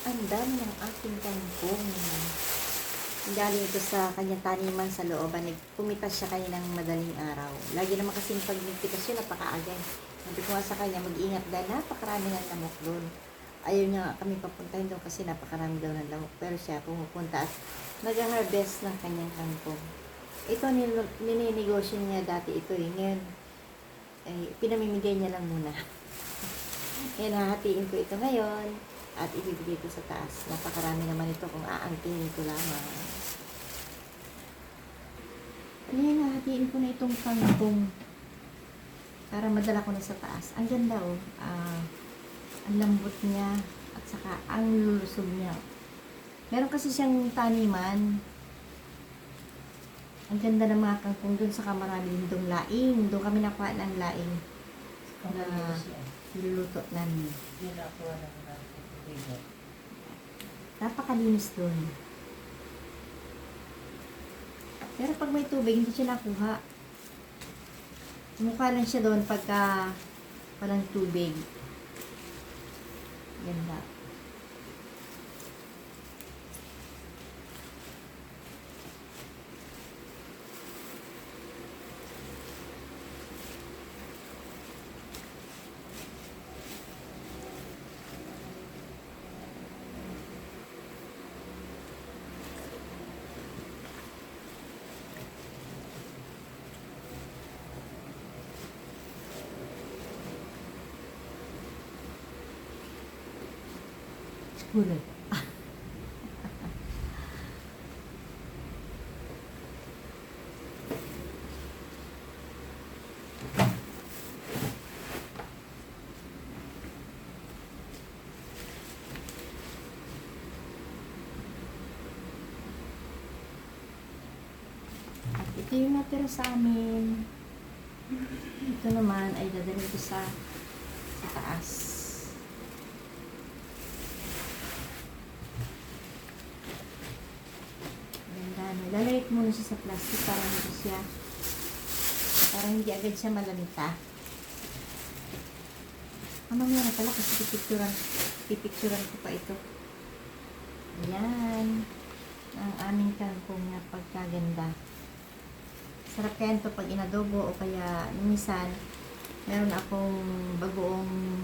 Ang dami ng aking kangkong. Galing ito sa kanyang taniman sa looban. Pumitas siya kaninang madaling araw. Lagi naman kasi pag nagpitas siya, napakaaga. Sabi ko nga sa kanya, mag-ingat dahil napakarami ng lamok doon. Ayaw niya kami papuntahin doon kasi napakarami daw ng lamok. Pero siya pumupunta at nag-harvest ng kanyang kangkong. Ito, nininegosyo niya dati ito eh. Ngayon, pinamimigay niya lang muna. Ngayon, hahatiin ko ito ngayon at ibibigay ko sa taas. Napakarami naman ito kung aangkinin ko lamang. Ngayon, hahatiin ko na itong kangkong para madala ko na sa taas. Ang ganda oh. Ang lambot niya at saka ang lulusog niya. Meron kasi siyang taniman. Ang ganda ng mga kangkong doon, saka marami din doon laing. Doon kami nakuha ng laing na niluluto namin. Napakalinis doon. Pero pag may tubig, hindi siya nakuha. Mukha lang siya doon pagka walang tubig. Ganda. Kulot. At ito yung natira sa amin. Ito naman ay dadalhin ko sa taas. Lalagay ko muna siya sa plastic para hindi agad siya malamita. Mamaya na pala kasi pipicturan ko pa ito. Ayan. Ang aming kangkong na pagkaganda. Sarap kaya ito pag inadobo o kaya minsan meron akong bagoong,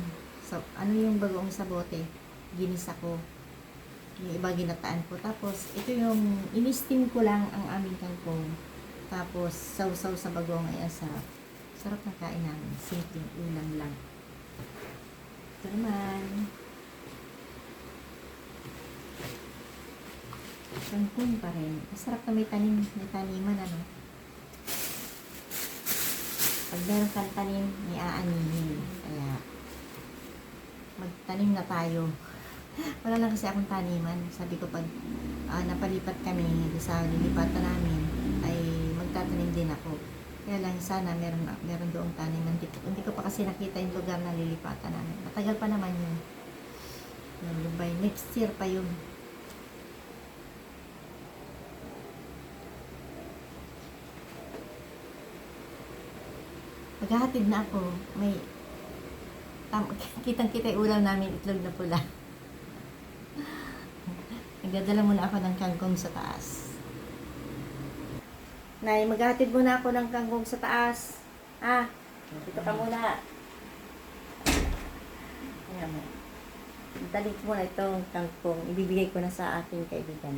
ano yung bagoong sabote? Ginisa ko. Yung iba ginataan ko. Tapos, ito yung in-steam ko lang ang aming kangkong. Tapos, sausaw sa bagong ay sarap. Sarap na kain namin. Simpleng ulam lang. Ito naman. Kangkong pa rin. Masarap na may taniman, ano. Pag meron kang tanim, may aaninin. Kaya, magtanim na tayo. Wala lang kasi akong taniman. Sabi ko pag napalipat kami sa lilipatan namin ay magtatanim din ako. Kaya lang sana meron doong taniman. Hindi ko pa kasi nakita yung lugar na lilipatan namin. Matagal pa naman yun. By next year pa yun. Maghahatid na ako. May kitang-kita yung ulam namin, itlog na pula. Nagdadala muna ako ng kangkong sa taas. Nay, maghatid muna ako ng kangkong sa taas. Dito ka muna. Ayan mo. Dali ko muna itong kangkong. Ibibigay ko na sa aking kaibigan.